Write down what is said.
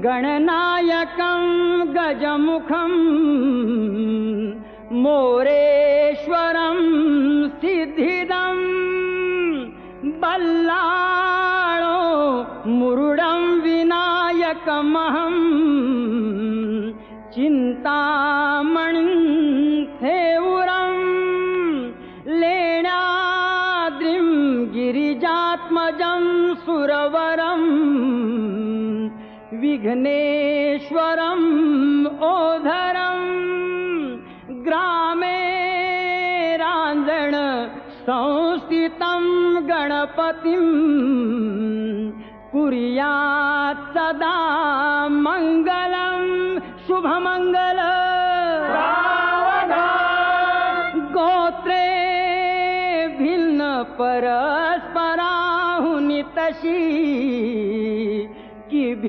गणनायकं गजमुखं मोरेश्वरं सिद्धिदं बल्लाळो मुरुडं विनायकमहं चिन्तामणिं थेउरं लेण्याद्रिं गिरिजात्मजं सुरवरं विघ्नेश्वरम् ओधरं ग्रामे रांजण संस्थितं गणपतिं कुर्यात् सदा मंगलं शुभमंगल गोत्रे भिन्न परस्पराहुनि तशी